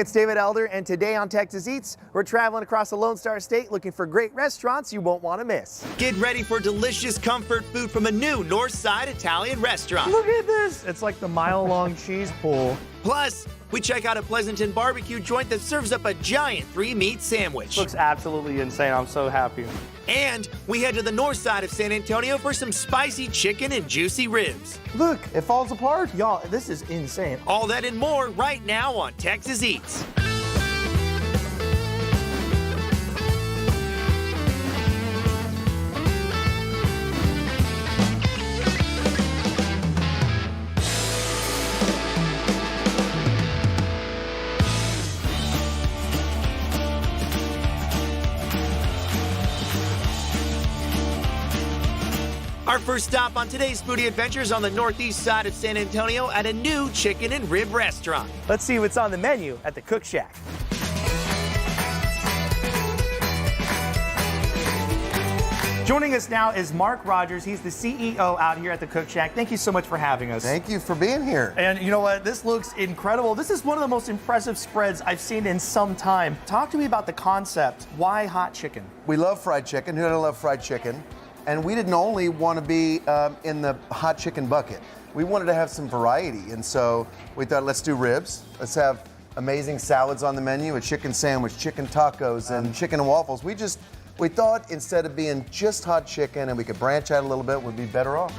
it's David Elder, and today on Texas Eats, we're traveling across the Lone Star State looking for great restaurants you won't want to miss. Get ready for delicious comfort food from a new Northside Italian restaurant. Look at this! It's like the mile-long cheese pool. Plus, we check out a Pleasanton barbecue joint that serves up a giant 3-meat sandwich. Looks absolutely insane. I'm so happy. And we head to the north side of San Antonio for some spicy chicken and juicy ribs. Look, it falls apart. Y'all, this is insane. All that and more right now on Texas Eats. Our first stop on today's foodie adventures on the northeast side of San Antonio at a new chicken and rib restaurant. Let's see what's on the menu at the Cookshack. Joining us now is Mark Rogers. He's the CEO out here at the Cookshack. Thank you so much for having us. Thank you for being here. And you know what? This looks incredible. This is one of the most impressive spreads I've seen in some time. Talk to me about the concept. Why hot chicken? We love fried chicken. Who doesn't love fried chicken? And we didn't only want to be in the hot chicken bucket. We wanted to have some variety. And so we thought, let's do ribs. Let's have amazing salads on the menu, a chicken sandwich, chicken tacos, and chicken and waffles. We thought instead of being just hot chicken and we could branch out a little bit, we'd be better off.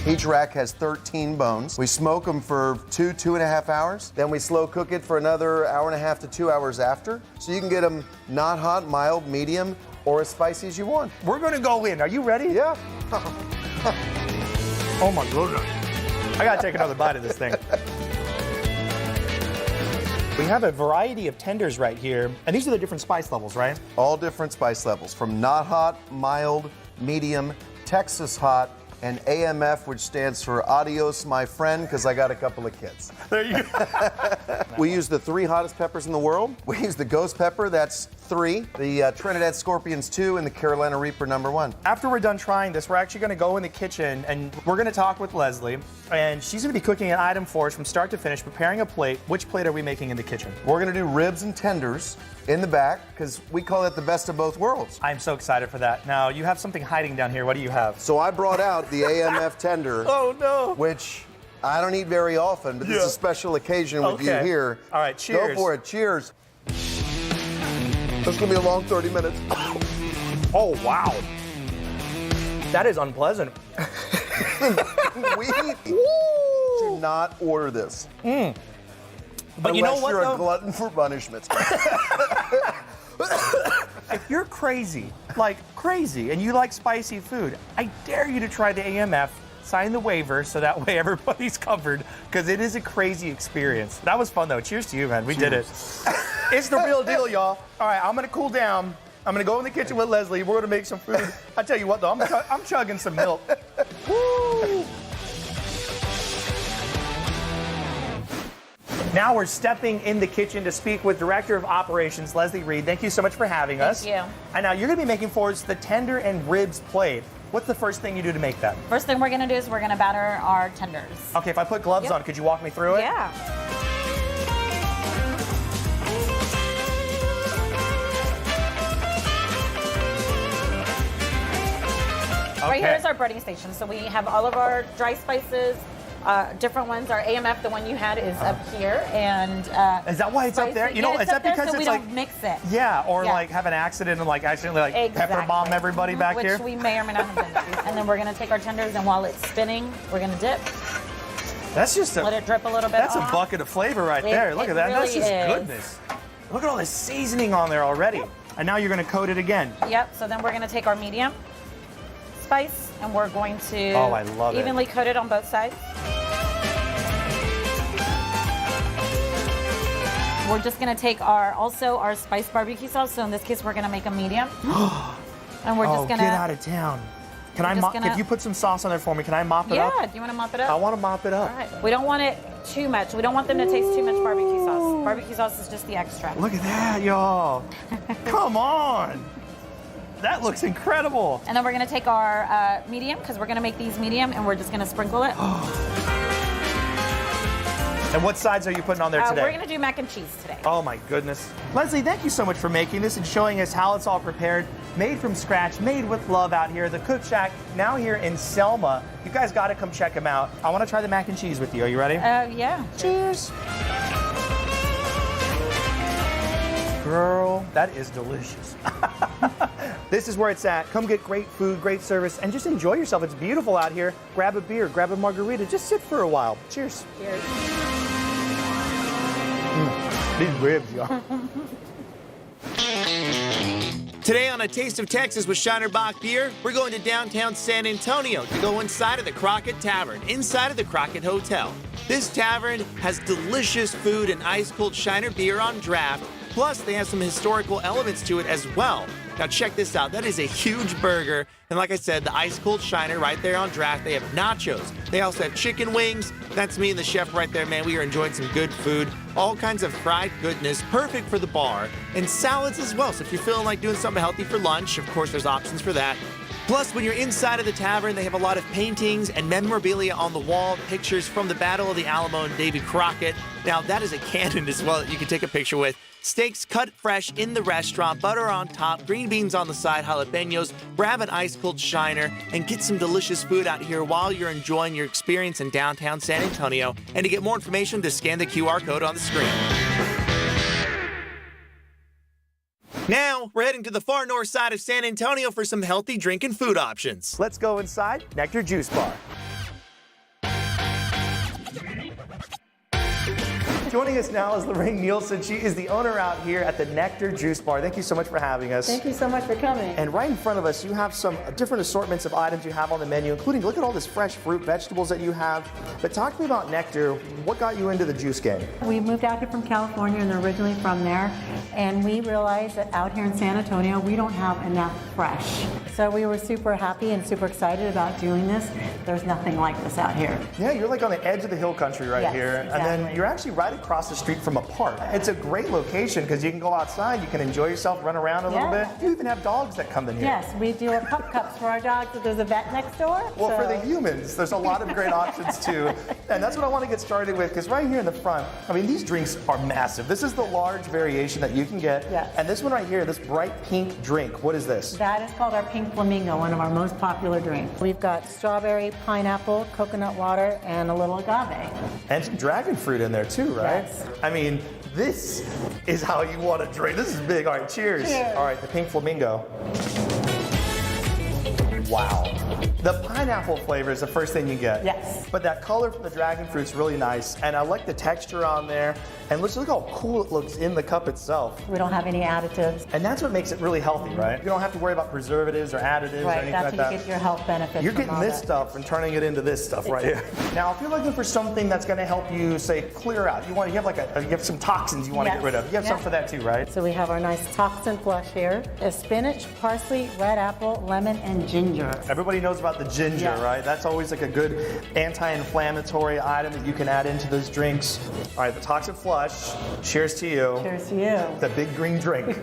Each rack has 13 bones. We smoke them for 2.5 hours. Then we slow cook it for another 1.5 to 2 hours after. So you can get them not hot, mild, medium, or as spicy as you want. We're gonna go in. Are you ready? Yeah. Oh my goodness. I gotta take another bite of this thing. We have a variety of tenders right here, and these are the different spice levels, right? All different spice levels, from not hot, mild, medium, Texas hot, and AMF, which stands for Adios, my friend, because I got a couple of kids. There you go. We use the 3 hottest peppers in the world. We use the ghost pepper, that's 3, the Trinidad Scorpions 2, and the Carolina Reaper #1. After we're done trying this, we're actually gonna go in the kitchen and we're gonna talk with Leslie, and she's gonna be cooking an item for us from start to finish, preparing a plate. Which plate are we making in the kitchen? We're gonna do ribs and tenders in the back, because we call it the best of both worlds. I'm so excited for that. Now, you have something hiding down here. What do you have? So I brought out the AMF tender. Oh no. Which I don't eat very often, but this is a special occasion with you here. All right, cheers. Go for it, cheers. This is gonna be a long 30 minutes. Oh, wow. That is unpleasant. We do not order this. But you know what, you're though? a glutton for punishment. If you're crazy, like crazy, and you like spicy food, I dare you to try the AMF, sign the waiver so that way everybody's covered, because it is a crazy experience. That was fun, though. Cheers to you, man. We did it. It's the real deal, y'all. All right, I'm going to cool down. I'm going to go in the kitchen with Leslie. We're going to make some food. I tell you what, though, I'm chugging some milk. Woo! Now we're stepping in the kitchen to speak with Director of Operations, Leslie Reed. Thank you so much for having us. Thank you. And now you're going to be making for us the tender and ribs plate. What's the first thing you do to make that? First thing we're gonna do is we're gonna batter our tenders. Okay, if I put gloves on, could you walk me through it? Yeah. Okay. Right here is our breading station. So we have all of our dry spices, different ones. Our AMF, the one you had, is up here, and is that why it's up there? You know, it's is that up there because so it's we like don't mix it? Yeah, or like have an accident and like accidentally like pepper bomb everybody back Which here. we may or may not have done. And then we're gonna take our tenders, and while it's spinning, we're gonna dip. That's just let it drip a little bit. That's a bucket of flavor right there. Look at that. Really That's just is. goodness. Look at all this seasoning on there already. And now you're going to coat it again. Yep. So then we're going to take our medium spice and we're going to I love evenly coat it on both sides. We're just going to take our spiced barbecue sauce. So in this case, we're going to make a medium. And we're just going to get out of town. Can I mop? If you put some sauce on there for me, can I mop it up? Yeah, do you want to mop it up? I want to mop it up. All right. We don't want it too much. We don't want them to taste too much barbecue sauce. Barbecue sauce is just the extra. Look at that, y'all. Come on. That looks incredible. And then we're going to take our medium, because we're going to make these medium, and we're just going to sprinkle it. And what sides are you putting on there today? We're going to do mac and cheese today. Oh my goodness. Leslie, thank you so much for making this and showing us how it's all prepared, made from scratch, made with love out here. The Cookshack, now here in Selma. You guys got to come check them out. I want to try the mac and cheese with you. Are you ready? Yeah. Cheers. Girl, that is delicious. This is where it's at. Come get great food, great service, and just enjoy yourself. It's beautiful out here. Grab a beer, grab a margarita, just sit for a while. Cheers. Cheers. These ribs, y'all. Today on A Taste of Texas with Shiner Bock Beer, we're going to downtown San Antonio to go inside of the Crockett Tavern, inside of the Crockett Hotel. This tavern has delicious food and ice-cold Shiner beer on draft, plus they have some historical elements to it as well. Now check this out, that is a huge burger, and like I said, the ice-cold Shiner right there on draft. They have nachos, they also have chicken wings. That's me and the chef right there, man. We are enjoying some good food, all kinds of fried goodness, perfect for the bar, and salads as well. So if you're feeling like doing something healthy for lunch, of course there's options for that. Plus, when you're inside of the tavern, they have a lot of paintings and memorabilia on the wall, pictures from the Battle of the Alamo and Davy Crockett. Now, that is a cannon as well that you can take a picture with. Steaks cut fresh in the restaurant, butter on top, green beans on the side, jalapenos. Grab an ice-cold Shiner and get some delicious food out here while you're enjoying your experience in downtown San Antonio. And to get more information, just scan the QR code on the screen. Now, we're heading to the far north side of San Antonio for some healthy drink and food options. Let's go inside Nectar Juice Bar. Joining us now is Lorraine Nielsen. She is the owner out here at the Nectar Juice Bar. Thank you so much for having us. Thank you so much for coming. And right in front of us, you have some different assortments of items you have on the menu, including, look at all this fresh fruit, vegetables that you have. But talk to me about Nectar. What got you into the juice game? We moved out here from California and originally from there, and we realized that out here in San Antonio, we don't have enough fresh. So we were super happy and super excited about doing this. There's nothing like this out here. Yeah, you're like on the edge of the hill country right Yes, here. exactly. And then you're actually right across the street from a park. It's a great location because you can go outside, you can enjoy yourself, run around a little bit. Yeah. You even have dogs that come in here. Yes, we do our pup cups for our dogs, but there's a vet next door. Well, so. for the humans, there's a lot of great options too. And that's what I want to get started with, because right here in the front, I mean, these drinks are massive. This is the large variation that you can get. Yes. And this one right here, this bright pink drink, what is this? That is called our Pink Flamingo, one of our most popular drinks. We've got strawberry, pineapple, coconut water, and a little agave. And some dragon fruit in there too, right? Yes. I mean, this is how you want to drink. This is big. All right, cheers. Cheers. All right, the Pink Flamingo. Wow. The pineapple flavor is the first thing you get. Yes. But that color from the dragon fruit's really nice. And I like the texture on there. And look how cool it looks in the cup itself. We don't have any additives. And that's what makes it really healthy, right? You don't have to worry about preservatives or additives or Right, anything that's like how that. you get your health benefits. You're from getting all this that. stuff and turning it into this stuff right here. Now, if you're looking for something that's going to help you, say, clear out, you have some toxins you want to Yes. get rid of. You have some Yeah. for that too, right? So we have our nice toxin flush here. There's spinach, parsley, red apple, lemon, and ginger. Everybody knows about the ginger, Yes. right? That's always like a good anti-inflammatory item that you can add into those drinks. All right, the toxin flush. Cheers to you. Cheers to you. The big green drink.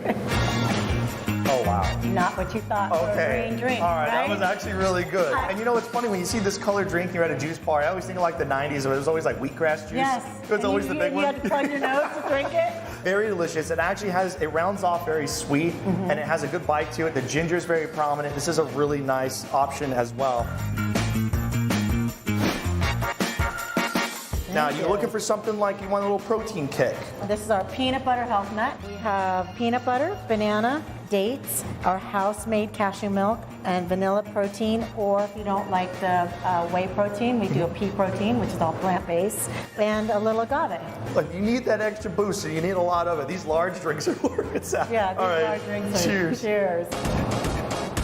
Oh, wow. Not what you thought for a Okay. green drink, All right, right? that was actually really good. And you know what's funny? When you see this colored drink here at a juice bar, I always think of like the 90s where it was always like wheatgrass juice. Yes. It was And always you, the big you one. had to plug your nose to drink it. Very delicious. It actually it rounds off very sweet and it has a good bite to it. The ginger is very prominent. This is a really nice option as well. Now, you're looking for something like you want a little protein kick. This is our peanut butter health nut. We have peanut butter, banana, dates, our house-made cashew milk, and vanilla protein. Or if you don't like the whey protein, we do a pea protein, which is all plant-based, and a little agave. Look, you need that extra boost, so you need a lot of it. These large drinks are where it's at. Yeah, these All right. are drinks. Cheers. Cheers.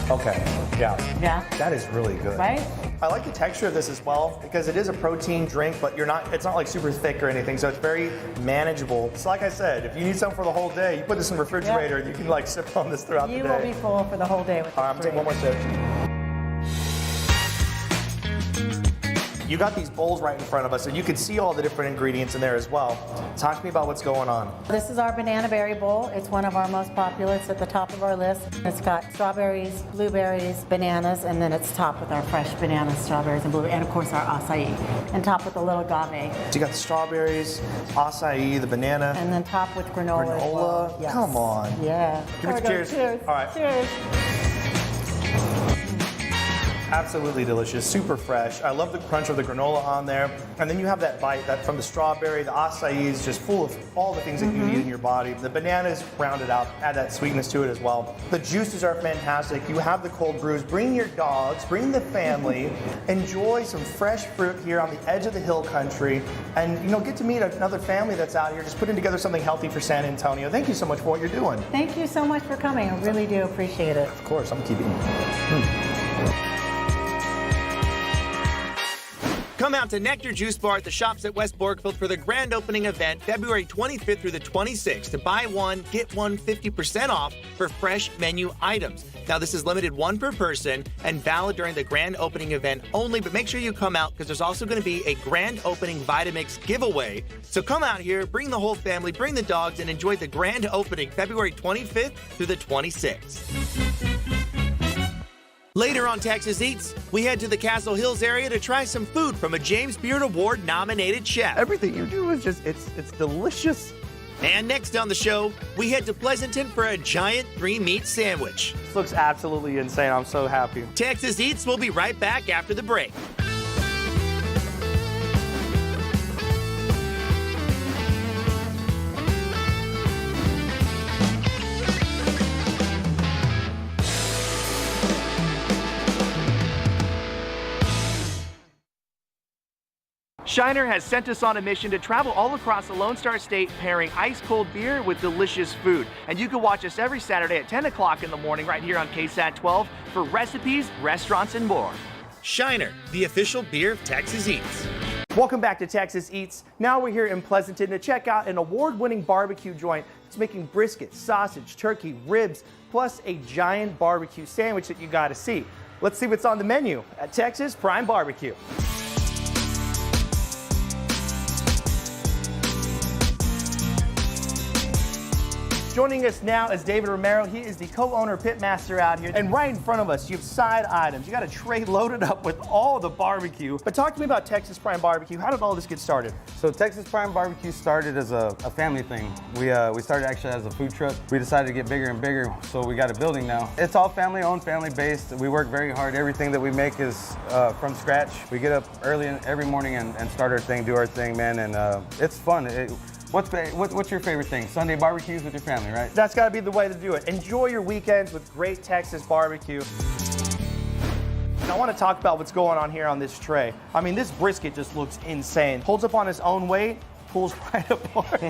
Okay. Yeah. Yeah. That is really good. Right? I like the texture of this as well because it is a protein drink, but it's not like super thick or anything, so it's very manageable. So like I said, if you need something for the whole day, you put this in the refrigerator and you can like sip on this throughout the You day. will be full for the whole day with All right, I'm this taking one more sip. You got these bowls right in front of us, and you can see all the different ingredients in there as well. Talk to me about what's going on. This is our banana berry bowl. It's one of our most popular. It's at the top of our list. It's got strawberries, blueberries, bananas, and then it's topped with our fresh bananas, strawberries, and blueberries, and of course our acai, and topped with a little agave. So you got the strawberries, acai, the banana. And then topped with granola. as Granola? well. Yes. Come on. Yeah. Give it There we go. cheers. Cheers. All right. Cheers. Absolutely delicious, super fresh. I love the crunch of the granola on there. And then you have that bite that from the strawberry, the acai is just full of all the things that you need in your body. The bananas rounded out, add that sweetness to it as well. The juices are fantastic. You have the cold brews. Bring your dogs, bring the family. Enjoy some fresh fruit here on the edge of the hill country. And get to meet another family that's out here just putting together something healthy for San Antonio. Thank you so much for what you're doing. Thank you so much for coming. I really do appreciate it. Of course, I'm keeping Come out to Nectar Juice Bar at the Shops at West Borgfield for the grand opening event February 25th through the 26th to buy one, get one 50% off for fresh menu items. Now, this is limited one per person and valid during the grand opening event only, but make sure you come out because there's also going to be a grand opening Vitamix giveaway. So come out here, bring the whole family, bring the dogs, and enjoy the grand opening February 25th through the 26th. Later on Texas Eats, we head to the Castle Hills area to try some food from a James Beard Award nominated chef. Everything you do is just, it's delicious. And next on the show, we head to Pleasanton for a giant 3-meat sandwich. This looks absolutely insane. I'm so happy. Texas Eats will be right back after the break. Shiner has sent us on a mission to travel all across the Lone Star State pairing ice-cold beer with delicious food. And you can watch us every Saturday at 10 o'clock in the morning right here on KSAT 12 for recipes, restaurants, and more. Shiner, the official beer of Texas Eats. Welcome back to Texas Eats. Now we're here in Pleasanton to check out an award-winning barbecue joint. It's making brisket, sausage, turkey, ribs, plus a giant barbecue sandwich that you gotta see. Let's see what's on the menu at Texas Prime Barbecue. Joining us now is David Romero. He is the co-owner pitmaster out here. And right in front of us, you have side items. You got a tray loaded up with all the barbecue. But talk to me about Texas Prime Barbecue. How did all this get started? So Texas Prime Barbecue started as a family thing. We started actually as a food truck. We decided to get bigger and bigger, so we got a building now. It's all family owned, family based. We work very hard. Everything that we make is from scratch. We get up early every morning and start our thing, do our thing, man, and it's fun. What's your favorite thing? Sunday barbecues with your family, right? That's got to be the way to do it. Enjoy your weekends with great Texas barbecue. And I want to talk about what's going on here on this tray. I mean, this brisket just looks insane. Holds up on its own weight, pulls right apart.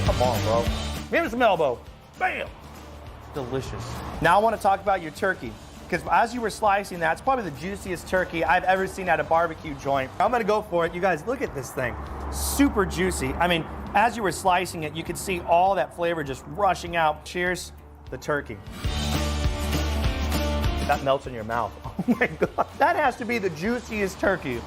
Come on, bro. Give me some elbow. Bam! Delicious. Now I want to talk about your turkey. Because as you were slicing that, it's probably the juiciest turkey I've ever seen at a barbecue joint. I'm gonna go for it. You guys, look at this thing. Super juicy. I mean, as you were slicing it, you could see all that flavor just rushing out. Cheers, the turkey. That melts in your mouth. Oh my God. That has to be the juiciest turkey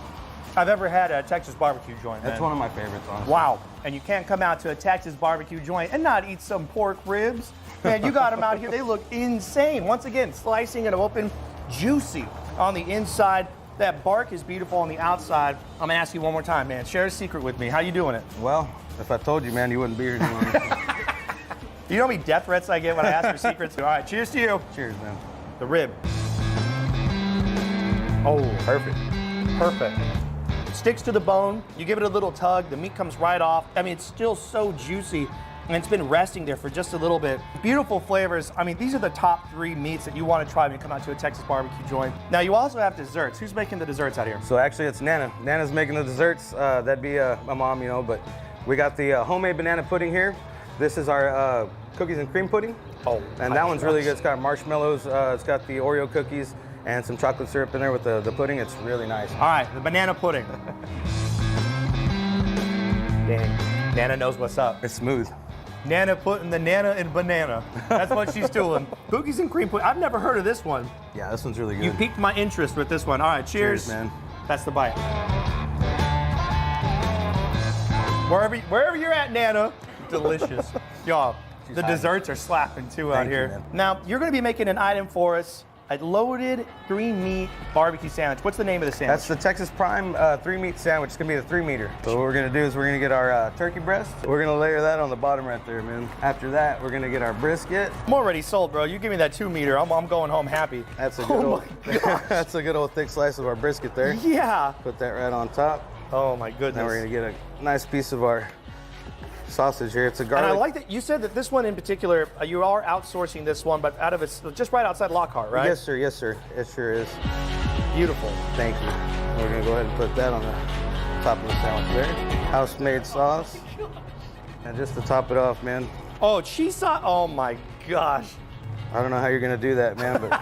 I've ever had at a Texas barbecue joint, man. That's one of my favorites, honestly. Wow. And you can't come out to a Texas barbecue joint and not eat some pork ribs. Man, you got them out here. They look insane. Once again, slicing it open, juicy on the inside. That bark is beautiful on the outside. I'm gonna ask you one more time, man. Share a secret with me. How you doing it? Well, if I told you, man, you wouldn't be here too long. You know how many death threats I get when I ask for secrets? All right, cheers to you. Cheers, man. The rib. Oh, perfect. Perfect. Sticks to the bone. You give it a little tug. The meat comes right off. I mean, it's still so juicy. And it's been resting there for just a little bit. Beautiful flavors. I mean, these are the top 3 meats that you want to try when you come out to a Texas barbecue joint. Now, you also have desserts. Who's making the desserts out here? So actually, it's Nana. Nana's making the desserts. That'd be my mom, you know, but we got the homemade banana pudding here. This is our cookies and cream pudding. Oh, and that one's really good. It's got marshmallows. It's got the Oreo cookies and some chocolate syrup in there with the pudding. It's really nice. All right, the banana pudding. Dang, Nana knows what's up. It's smooth. Nana putting the nana in banana. That's what she's doing. Cookies and cream pudding. I've never heard of this one. Yeah, this one's really good. You piqued my interest with this one. All right, cheers. Cheers, man. That's the bite. Wherever you're at, Nana, delicious. Y'all, the desserts are slapping too out Thank you, here. man. Now, you're gonna be making an item for us, a loaded 3-meat barbecue sandwich. What's the name of the sandwich? That's the Texas Prime 3-meat sandwich. It's gonna be the 3-meter. So what we're gonna do is we're gonna get our turkey breast. We're gonna layer that on the bottom right there, man. After that, we're gonna get our brisket. I'm already sold, bro. You give me that 2-meter, I'm going home happy. That's a good my that's a good old thick slice of our brisket there. Yeah. Put that right on top. Oh my goodness. Now we're gonna get a nice piece of our sausage here. It's a garlic. And I like that you said that this one in particular, you are outsourcing this one, but out of it's just right outside Lockhart, right? Yes, sir. Yes, sir. It sure is. Beautiful. Thank you. We're gonna go ahead and put that on the top of the sandwich there. House-made sauce. And just to top it off, man. Oh, cheese sauce. Oh my gosh. I don't know how you're gonna do that, man, but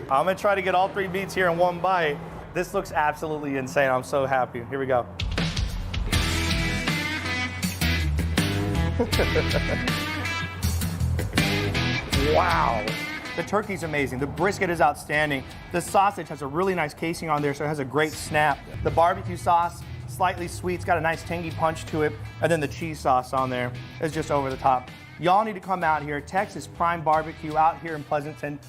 I'm gonna try to get all 3 meats here in one bite. This looks absolutely insane. I'm so happy. Here we go. Wow. The turkey's amazing. The brisket is outstanding. The sausage has a really nice casing on there, so it has a great snap. The barbecue sauce, slightly sweet. It's got a nice tangy punch to it. And then the cheese sauce on there is just over the top. Y'all need to come out here. Texas Prime Barbecue out here in Pleasanton.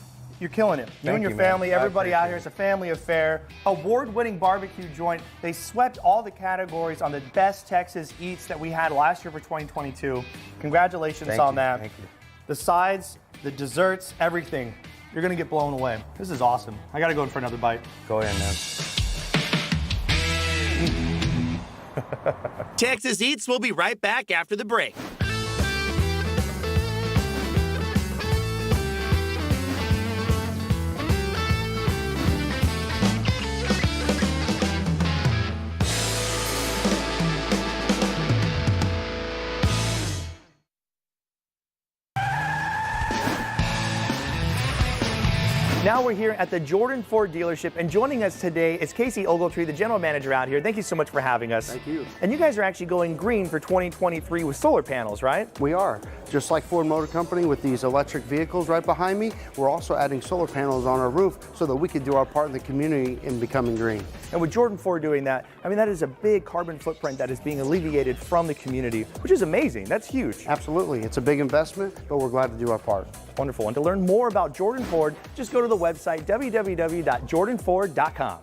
You're killing it. You and your you, man. family, I everybody out appreciate here. it. It's a family affair. Award-winning barbecue joint. They swept all the categories on the best Texas eats that we had last year for 2022. Congratulations Thank on you. that. Thank you. The sides, the desserts, everything. You're gonna get blown away. This is awesome. I gotta go in for another bite. go ahead, man. Texas Eats will be right back after the break. Now we're here at the Jordan Ford dealership, and joining us today is Casey Ogletree, the general manager out here. Thank you so much for having us. Thank you. And you guys are actually going green for 2023 with solar panels, right? We are. Just like Ford Motor Company with these electric vehicles right behind me, we're also adding solar panels on our roof so that we can do our part in the community in becoming green. And with Jordan Ford doing that, I mean, that is a big carbon footprint that is being alleviated from the community, which is amazing. That's huge. Absolutely. It's a big investment, but we're glad to do our part. Wonderful. And to learn more about Jordan Ford, just go to the website www.jordanford.com.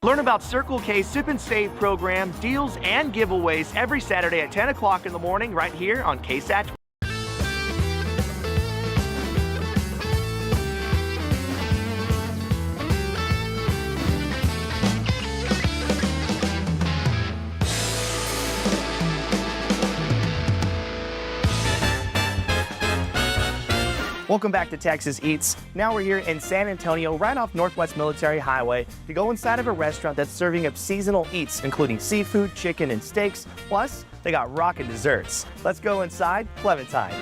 Learn about Circle K's Sip and Save program, deals, and giveaways every Saturday at 10 o'clock in the morning right here on KSAT. Welcome back to Texas Eats. Now we're here in San Antonio, right off Northwest Military Highway, to go inside of a restaurant that's serving up seasonal eats, including seafood, chicken, and steaks. Plus, they got rockin' desserts. Let's go inside Clementine.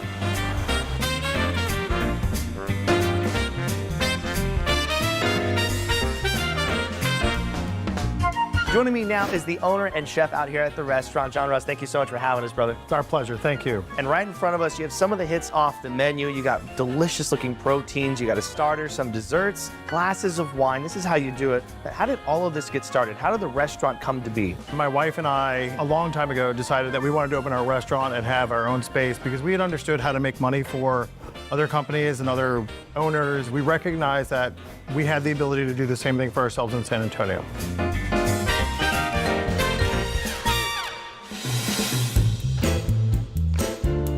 Joining me now is the owner and chef out here at the restaurant. John Russ, thank you so much for having us, brother. It's our pleasure. Thank you. And right in front of us, you have some of the hits off the menu. You got delicious looking proteins, you got a starter, some desserts, glasses of wine. This is how you do it. How did all of this get started? How did the restaurant come to be? My wife and I, a long time ago, decided that we wanted to open our restaurant and have our own space because we had understood how to make money for other companies and other owners. We recognized that we had the ability to do the same thing for ourselves in San Antonio.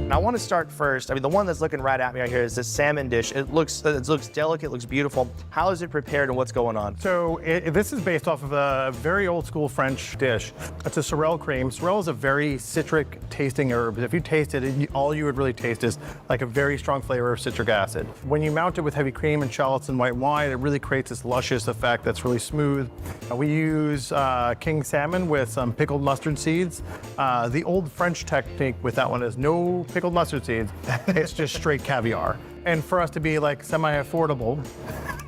And I want to start first. I mean, the one that's looking right at me right here is this salmon dish. It looks delicate, looks beautiful. How is it prepared and what's going on? So this is based off of a very old school French dish. It's a sorrel cream. Sorrel is a very citric tasting herb. If you taste it, all you would really taste is like a very strong flavor of citric acid. When you mount it with heavy cream and shallots and white wine, it really creates this luscious effect that's really smooth. We use king salmon with some pickled mustard seeds. The old French technique with that one is no pickled mustard seeds. It's just straight caviar. And for us to be like semi-affordable,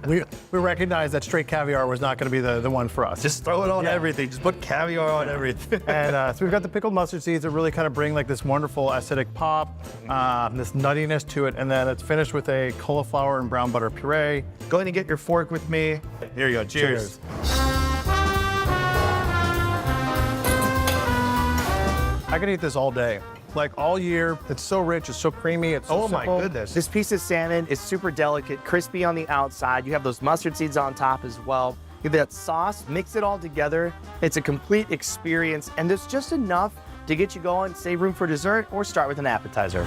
we recognized that straight caviar was not going to be the one for us. Just throw it on everything. Just put caviar on everything. And so we've got the pickled mustard seeds that really kind of bring like this wonderful acidic pop, this nuttiness to it, and then it's finished with a cauliflower and brown butter puree. Go ahead and get your fork with me. Here you go. Cheers. I could eat this all day. Like all year. It's so rich, it's so creamy, it's so Oh my simple. goodness. This piece of salmon is super delicate, crispy on the outside. You have those mustard seeds on top as well. You have that sauce, mix it all together. It's a complete experience, and there's just enough to get you going, save room for dessert, or start with an appetizer.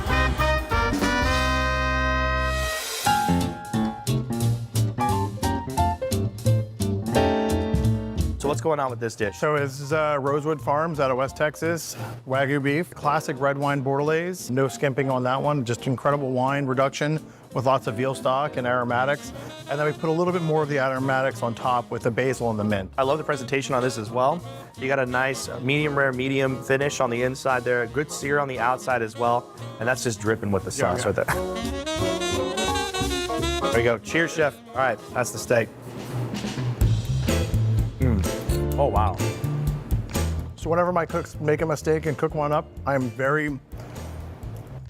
So what's going on with this dish? So this is Rosewood Farms out of West Texas, Wagyu beef, classic red wine Bordelaise. No skimping on that one, just incredible wine reduction with lots of veal stock and aromatics. And then we put a little bit more of the aromatics on top with the basil and the mint. I love the presentation on this as well. You got a nice medium rare, medium finish on the inside there, a good sear on the outside as well, and that's just dripping with the sauce right there. There you go. Cheers, chef. All right, that's the steak. Oh, wow. So whenever my cooks make a mistake and cook one up, I'm very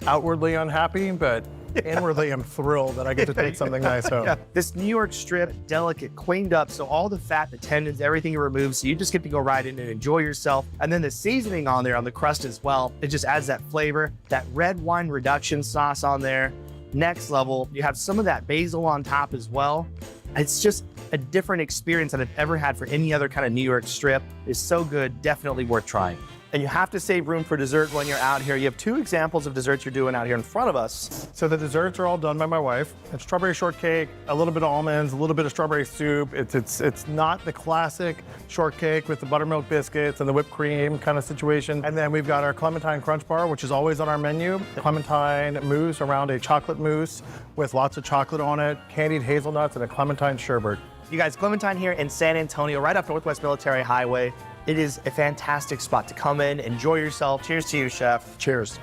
outwardly unhappy, but inwardly I'm thrilled that I get to take something nice home. Yeah. This New York strip, delicate, cleaned up, so all the fat, the tendons, everything you remove, so you just get to go right in and enjoy yourself. And then the seasoning on there on the crust as well, it just adds that flavor. That red wine reduction sauce on there, next level. You have some of that basil on top as well. It's just a different experience than I've ever had for any other kind of New York strip. It's so good, definitely worth trying. And you have to save room for dessert when you're out here. You have two examples of desserts you're doing out here in front of us. So the desserts are all done by my wife. It's strawberry shortcake, a little bit of almonds, a little bit of strawberry soup. It's not the classic shortcake with the buttermilk biscuits and the whipped cream kind of situation. And then we've got our clementine crunch bar, which is always on our menu. Clementine mousse around a chocolate mousse with lots of chocolate on it, candied hazelnuts, and a clementine sherbet. You guys, Clementine here in San Antonio, right off Northwest Military Highway. It is a fantastic spot to come in, enjoy yourself. Cheers to you, chef. Cheers.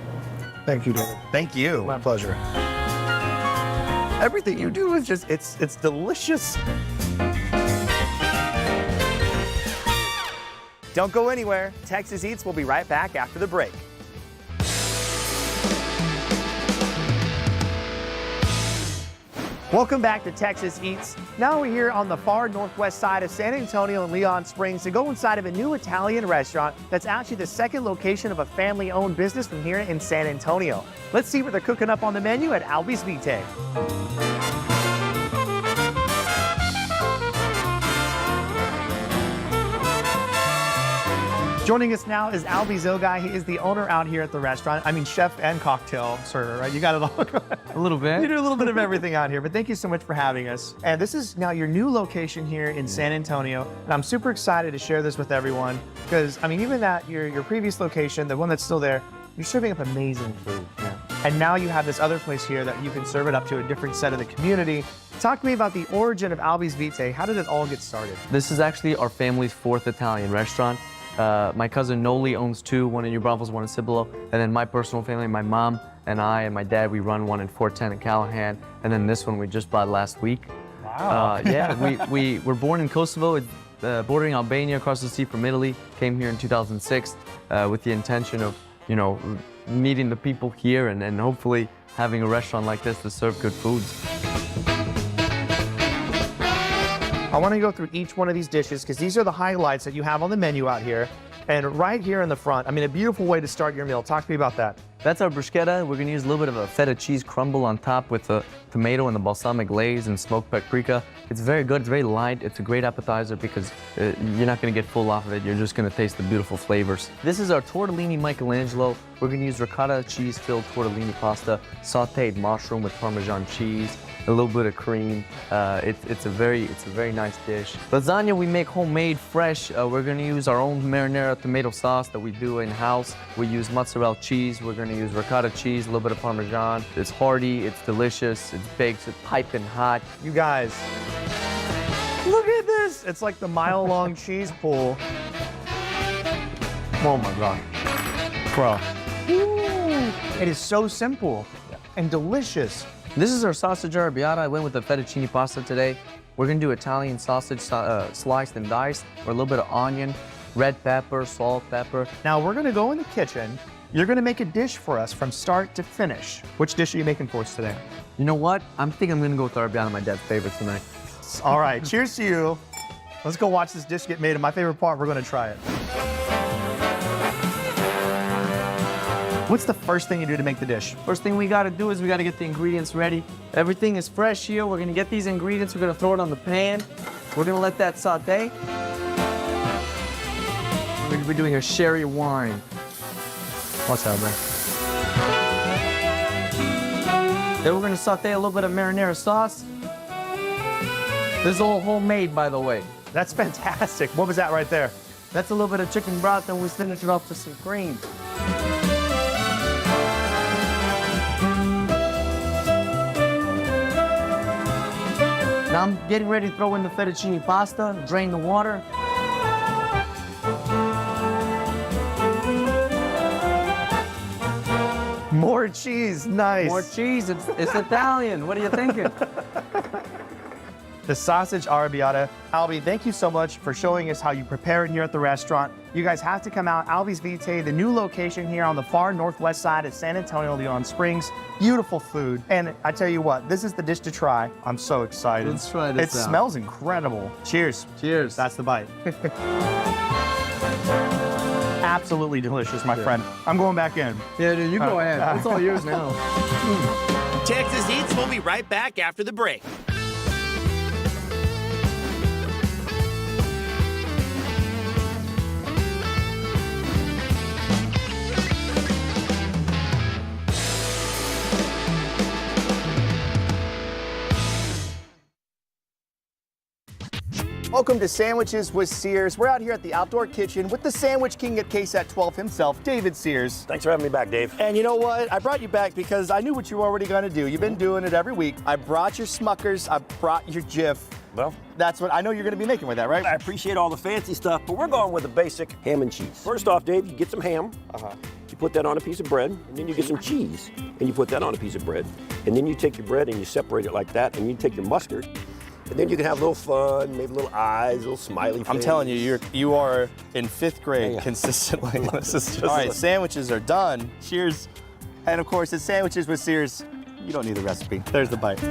Thank you, David. Thank you. My pleasure. Everything you do is just, it's delicious. Don't go anywhere. Texas Eats will be right back after the break. Welcome back to Texas Eats. Now we're here on the far northwest side of San Antonio and Leon Springs to go inside of a new Italian restaurant that's actually the second location of a family-owned business from here in San Antonio. Let's see what they're cooking up on the menu at Albi's Vite. Joining us now is Albie Zogai. He is the owner out here at the restaurant. I mean, chef and cocktail server, right? You got it all. A little bit. You do a little bit of everything out here, but thank you so much for having us. And this is now your new location here in San Antonio, and I'm super excited to share this with everyone because, I mean, even at your previous location, the one that's still there, you're serving up amazing food. Yeah. And now you have this other place here that you can serve it up to a different set of the community. Talk to me about the origin of Albi's Vite. How did it all get started? This is actually our family's fourth Italian restaurant. My cousin Noli owns two, one in New Braunfels, one in Cibolo. And then my personal family, my mom and I and my dad, we run one in 410 in Callahan. And then this one we just bought last week. Wow. Yeah, we were born in Kosovo, bordering Albania, across the sea from Italy. Came here in 2006 with the intention of, you know, meeting the people here and hopefully having a restaurant like this to serve good foods. I want to go through each one of these dishes because these are the highlights that you have on the menu out here. And right here in the front, I mean, a beautiful way to start your meal. Talk to me about that. That's our bruschetta. We're going to use a little bit of a feta cheese crumble on top with the tomato and the balsamic glaze and smoked paprika. It's very good. It's very light. It's a great appetizer because you're not going to get full off of it. You're just going to taste the beautiful flavors. This is our tortellini Michelangelo. We're going to use ricotta cheese-filled tortellini pasta, sautéed mushroom with Parmesan cheese, a little bit of cream. It's a very nice dish. Lasagna we make homemade, fresh. We're going to use our own marinara tomato sauce that we do in-house. We use mozzarella cheese. We're going to use ricotta cheese, a little bit of Parmesan. It's hearty, it's delicious, it's baked, it's piping hot. You guys, look at this. It's like the mile-long cheese pool. Oh my God. Bro. Ooh, it is so simple and delicious. This is our sausage arrabbiata. I went with the fettuccine pasta today. We're gonna do Italian sausage sliced and diced, or a little bit of onion, red pepper, salt, pepper. Now we're gonna go in the kitchen. You're gonna make a dish for us from start to finish. Which dish are you making for us today? You know what? I'm gonna go with arrabbiata, my dad's favorite tonight. All right, cheers to you. Let's go watch this dish get made. And my favorite part, we're gonna try it. What's the first thing you do to make the dish? First thing we gotta do is we gotta get the ingredients ready. Everything is fresh here. We're gonna get these ingredients, we're gonna throw it on the pan. We're gonna let that saute. We're gonna be doing a sherry wine. Watch out, man. Then we're gonna saute a little bit of marinara sauce. This is all homemade, by the way. That's fantastic. What was that right there? That's a little bit of chicken broth, and we finish it off with some cream. Now I'm getting ready to throw in the fettuccine pasta, drain the water. More cheese, nice. More cheese, it's Italian. What are you thinking? The sausage arrabbiata. Albie, thank you so much for showing us how you prepare it here at the restaurant. You guys have to come out. Albie's Vitae, the new location here on the far northwest side of San Antonio, Leon Springs. Beautiful food. And I tell you what, this is the dish to try. I'm so excited. Let's try this It out. smells incredible. Cheers. Cheers. That's the bite. Absolutely delicious, my friend. I'm going back in. Yeah, dude, you go ahead. It's all yours now. Texas Eats will be right back after the break. Welcome to Sandwiches with Sears. We're out here at the Outdoor Kitchen with the Sandwich King at KSAT 12 himself, David Sears. Thanks for having me back, Dave. And you know what? I brought you back because I knew what you were already going to do. You've been doing it every week. I brought your Smuckers. I brought your Jif. Well, That's what I know you're going to be making with that, right? I appreciate all the fancy stuff, but we're going with the basic ham and cheese. First off, Dave, you get some ham. You put that on a piece of bread, and then you get some cheese, and you put that on a piece of bread. And then you take your bread and you separate it like that, and you take your mustard, and then you can have a little fun, maybe little eyes, a little smiley face. I'm telling you, you are in 5th grade consistently. This is just all right, sandwiches are done. Cheers. And of course, it's Sandwiches with Sears. You don't need the recipe. There's the bite.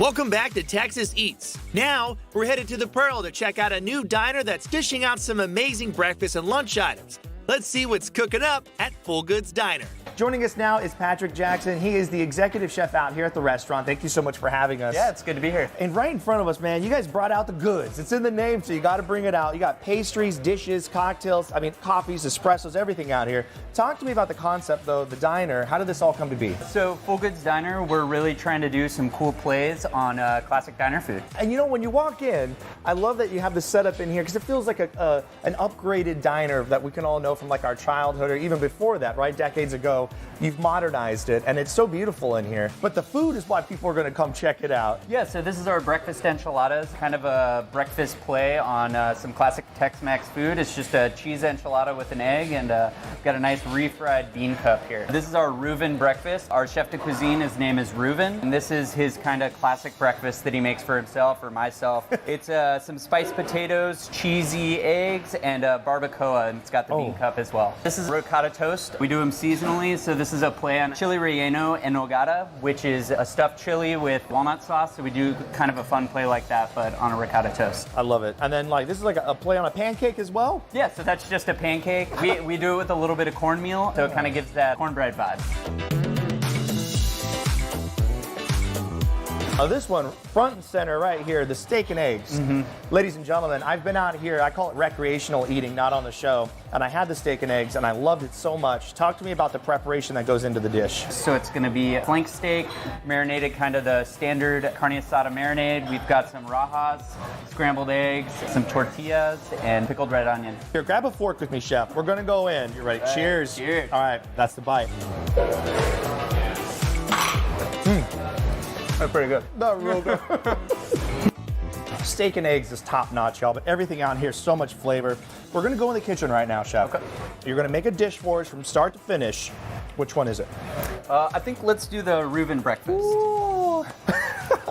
Welcome back to Texas Eats. Now, we're headed to the Pearl to check out a new diner that's dishing out some amazing breakfast and lunch items. Let's see what's cooking up at Full Goods Diner. Joining us now is Patrick Jackson. He is the executive chef out here at the restaurant. Thank you so much for having us. Yeah, it's good to be here. And right in front of us, man, you guys brought out the goods. It's in the name, so you got to bring it out. You got pastries, dishes, cocktails, coffees, espressos, everything out here. Talk to me about the concept, though, the diner. How did this all come to be? So Full Goods Diner, we're really trying to do some cool plays on classic diner food. And you know, when you walk in, I love that you have the setup in here because it feels like an upgraded diner that we can all know from like our childhood or even before that, right? Decades ago. You've modernized it, and it's so beautiful in here. But the food is why people are going to come check it out. Yeah, so this is our breakfast enchiladas, kind of a breakfast play on some classic Tex-Mex food. It's just a cheese enchilada with an egg, and we've got a nice refried bean cup here. This is our Reuven breakfast. Our chef de cuisine, his name is Reuven, and this is his kind of classic breakfast that he makes for himself or myself. It's some spiced potatoes, cheesy eggs, and barbacoa, and it's got the bean cup as well. This is ricotta toast. We do them seasonally, so this is a play on chili relleno en nogada, which is a stuffed chili with walnut sauce. So we do kind of a fun play like that, but on a ricotta toast. I love it. And then this is like a play on a pancake as well? Yeah, so that's just a pancake. We do it with a little bit of cornmeal, so it kind of gives that cornbread vibe. This one, front and center right here, the steak and eggs. Ladies and gentlemen, I've been out here, I call it recreational eating, not on the show, and I had the steak and eggs, and I loved it so much. Talk to me about the preparation that goes into the dish. So it's going to be flank steak, marinated kind of the standard carne asada marinade. We've got some rajas, scrambled eggs, some tortillas, and pickled red onion. Here, grab a fork with me, chef. We're going to go in. You ready? Cheers. Cheers. All right, that's the bite. That's pretty good. Not real good. Steak and eggs is top notch, y'all, but everything out here is so much flavor. We're gonna go in the kitchen right now, Chef. Okay. You're gonna make a dish for us from start to finish. Which one is it? I think let's do the Reuben breakfast. Ooh.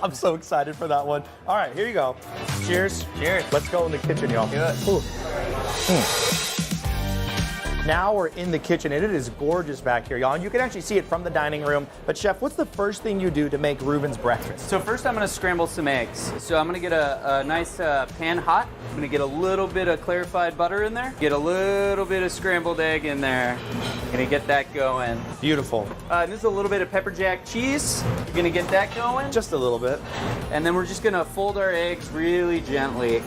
I'm so excited for that one. All right, here you go. Cheers. Cheers. Let's go in the kitchen, y'all. Do it. Ooh. Now we're in the kitchen, and it is gorgeous back here, y'all. And you can actually see it from the dining room. But Chef, what's the first thing you do to make Reuben's breakfast? So first I'm gonna scramble some eggs. So I'm gonna get a nice pan hot. I'm gonna get a little bit of clarified butter in there. Get a little bit of scrambled egg in there. Gonna get that going. Beautiful. And this is a little bit of pepper jack cheese. You're gonna get that going. Just a little bit. And then we're just gonna fold our eggs really gently.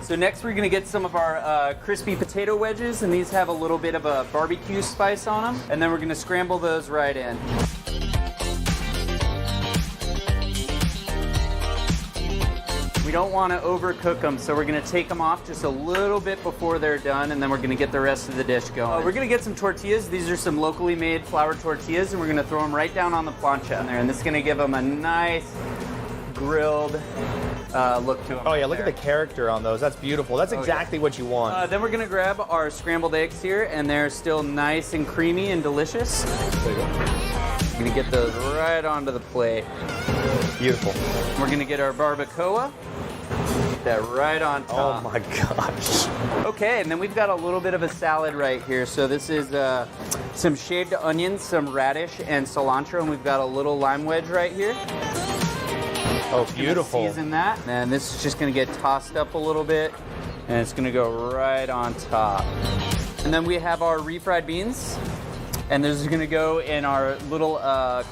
So next we're gonna get some of our crispy potato wedges, and these have a little bit of a barbecue spice on them. And then we're gonna scramble those right in. We don't wanna overcook them, so we're gonna take them off just a little bit before they're done, and then we're gonna get the rest of the dish going. We're gonna get some tortillas. These are some locally made flour tortillas, and we're gonna throw them right down on the plancha in there, and this is gonna give them a nice grilled look to them. Oh yeah, look at the character on those. That's beautiful. That's exactly what you want. Then we're gonna grab our scrambled eggs here, and they're still nice and creamy and delicious. There you go. We're gonna get those right onto the plate. Beautiful. We're gonna get our barbacoa. Get that right on top. Oh my gosh. Okay, and then we've got a little bit of a salad right here. So this is some shaved onions, some radish, and cilantro, and we've got a little lime wedge right here. Oh, beautiful. Season that, and this is just gonna get tossed up a little bit, and it's gonna go right on top. And then we have our refried beans, and this is gonna go in our little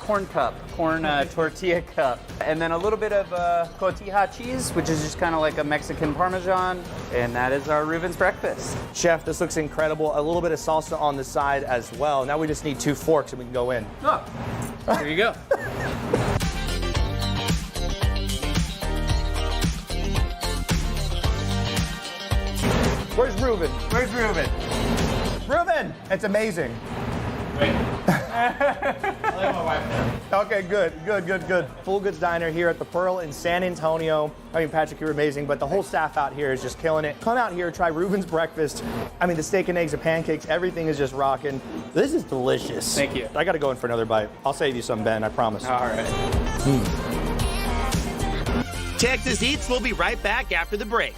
corn tortilla cup. And then a little bit of cotija cheese, which is just kind of like a Mexican Parmesan, and that is our Reuben's breakfast. Chef, this looks incredible. A little bit of salsa on the side as well. Now we just need 2 forks and we can go in. Oh, here you go. Where's Reuben? Where's Reuben? Reuben! It's amazing. Wait. Okay, good. Full Goods Diner here at the Pearl in San Antonio. I mean, Patrick, you're amazing, but the whole staff out here is just killing it. Come out here, try Reuben's breakfast. I mean, the steak and eggs, the pancakes, everything is just rocking. This is delicious. Thank you. I gotta go in for another bite. I'll save you some, Ben, I promise. All right. Texas Eats will be right back after the break.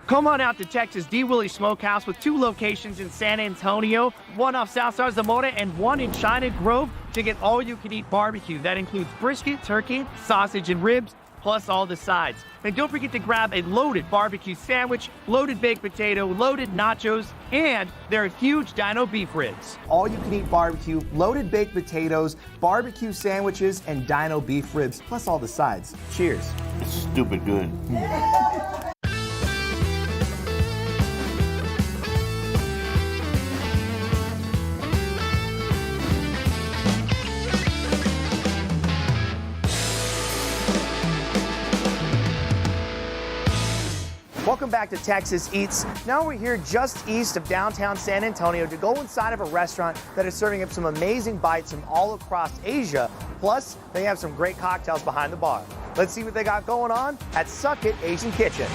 Come on out to Texas D. Willie Smokehouse with 2 locations in San Antonio, one off South Star Zamora and one in China Grove to get all-you-can-eat barbecue. That includes brisket, turkey, sausage, and ribs, plus all the sides. And don't forget to grab a loaded barbecue sandwich, loaded baked potato, loaded nachos, and their huge dino beef ribs. All-you-can-eat barbecue, loaded baked potatoes, barbecue sandwiches, and dino beef ribs, plus all the sides. Cheers. Stupid good. Welcome back to Texas Eats. Now we're here just east of downtown San Antonio to go inside of a restaurant that is serving up some amazing bites from all across Asia. Plus, they have some great cocktails behind the bar. Let's see what they got going on at Suck It Asian Kitchen.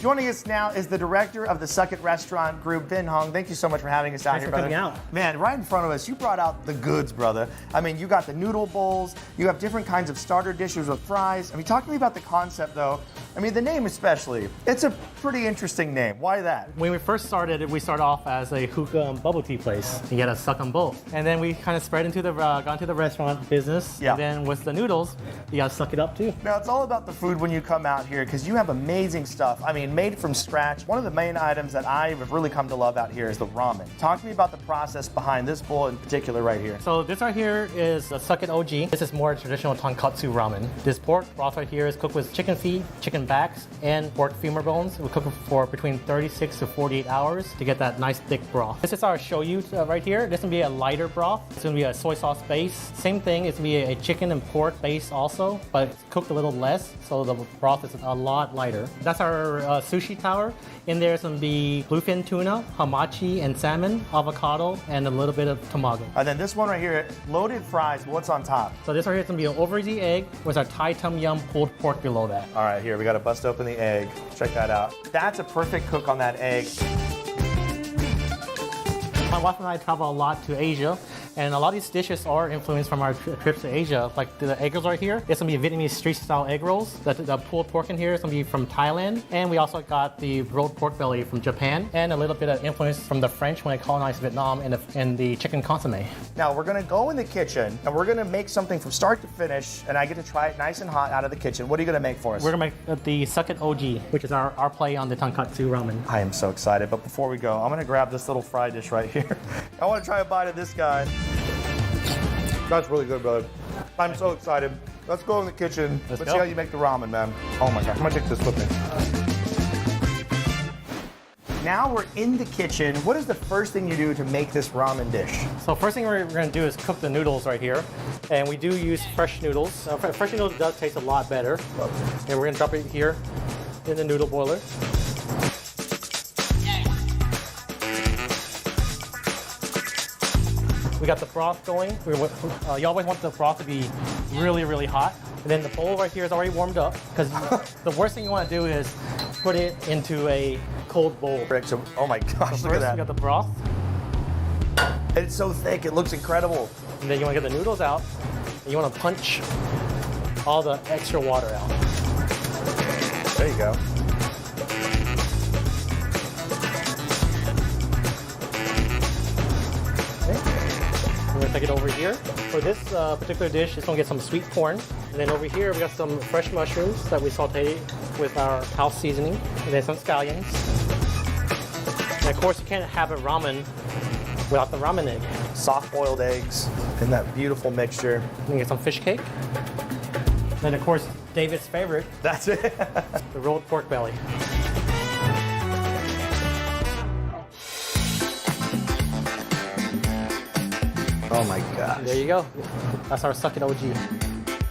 Joining us now is the director of the Suck It Restaurant Group, Ben Hong. Thank you so much for having us out here, brother. Thanks for coming out. Man, right in front of us, you brought out the goods, brother. I mean, you got the noodle bowls, you have different kinds of starter dishes with fries. I mean, talk to me about the concept, though. I mean, the name especially. It's a pretty interesting name. Why that? When we first started, we started off as a hookah and bubble tea place. You gotta suck them both. And then we kind of spread into got into the restaurant business. Yeah. And then with the noodles, you gotta suck it up too. Now, it's all about the food when you come out here because you have amazing stuff. I mean, made from scratch. One of the main items that I have really come to love out here is the ramen. Talk to me about the process behind this bowl in particular right here. So this right here is a Suck It OG. This is more traditional tonkatsu ramen. This pork broth right here is cooked with chicken feet, chicken backs, and pork femur bones. We cook it for between 36 to 48 hours to get that nice thick broth. This is our shoyu right here. This is gonna be a lighter broth. It's gonna be a soy sauce base. Same thing, it's gonna be a chicken and pork base also, but it's cooked a little less, so the broth is a lot lighter. That's our sushi tower. In there, it's gonna be bluefin tuna, hamachi, and salmon, avocado, and a little bit of tamago. And then this one right here, loaded fries. What's on top? So this right here is gonna be an over-easy egg with our Thai tom yum pulled pork below that. All right, here, we gotta bust open the egg. Check that out. That's a perfect cook on that egg. My wife and I travel a lot to Asia, and a lot of these dishes are influenced from our trips to Asia. Like the egg rolls right here, it's gonna be Vietnamese street-style egg rolls. The pulled pork in here is gonna be from Thailand, and we also got the rolled pork belly from Japan, and a little bit of influence from the French when they colonized Vietnam in the chicken consommé. Now we're gonna go in the kitchen, and we're gonna make something from start to finish, and I get to try it nice and hot out of the kitchen. What are you gonna make for us? We're gonna make the Suck It OG, which is our play on the tonkatsu ramen. I am so excited, but before we go, I'm gonna grab this little fry dish right here. I wanna try a bite of this guy. That's really good, brother. I'm so excited. Let's go in the kitchen. Let's see how you make the ramen, man. Oh my gosh, I'm gonna take this with me. Now we're in the kitchen. What is the first thing you do to make this ramen dish? So first thing we're gonna do is cook the noodles right here. And we do use fresh noodles. Fresh noodles does taste a lot better. And we're gonna drop it here in the noodle boiler. We got the broth going. You always want the broth to be really, really hot. And then the bowl right here is already warmed up, because the worst thing you want to do is put it into a cold bowl. So, oh my gosh, So look at first that. we got the broth. And it's so thick, it looks incredible. And then you want to get the noodles out. And you want to punch all the extra water out. There you go. We're gonna take it over here. For this particular dish, it's gonna get some sweet corn. And then over here, we got some fresh mushrooms that we sauteed with our house seasoning. And then some scallions. And of course, you can't have a ramen without the ramen egg. Soft boiled eggs and that beautiful mixture. And get some fish cake. Then of course, David's favorite. That's it. The rolled pork belly. Oh my gosh. There you go. That's our Suck It OG.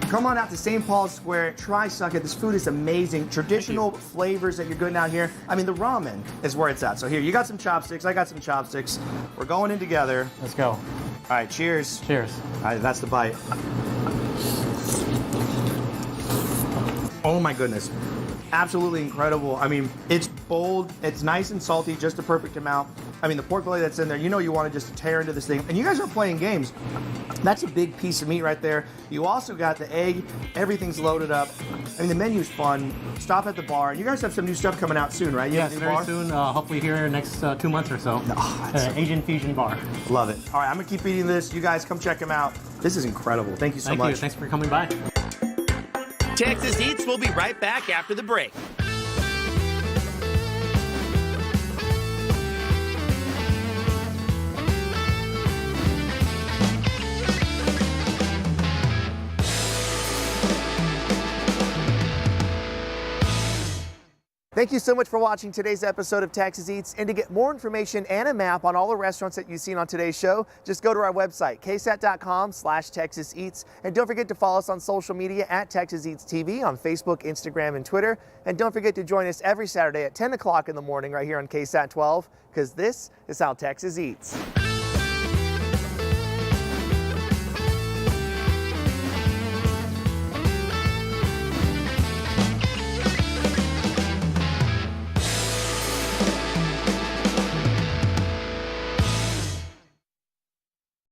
Come on out to St. Paul's Square, try Suck It. This food is amazing. Traditional flavors that you're getting out here. I mean, the ramen is where it's at. So here, you got some chopsticks, I got some chopsticks. We're going in together. Let's go. All right, cheers. Cheers. All right, that's the bite. Oh my goodness. Absolutely incredible. I mean, it's bold, it's nice and salty, just the perfect amount. I mean, the pork belly that's in there, you know you want to just tear into this thing. And you guys are playing games. That's a big piece of meat right there. You also got the egg. Everything's loaded up. I mean, the menu's fun. Stop at the bar. You guys have some new stuff coming out soon, right? Yes, very soon. Hopefully here next 2 months or so. Asian Fusion Bar. Love it. All right, I'm going to keep eating this. You guys come check them out. This is incredible. Thank you so much. Thank you. Thanks for coming by. Texas Eats will be right back after the break. Thank you so much for watching today's episode of Texas Eats. And to get more information and a map on all the restaurants that you've seen on today's show, just go to our website, ksat.com/Texas Eats. And don't forget to follow us on social media at Texas Eats TV on Facebook, Instagram, and Twitter. And don't forget to join us every Saturday at 10 o'clock in the morning right here on KSAT 12, because this is how Texas eats.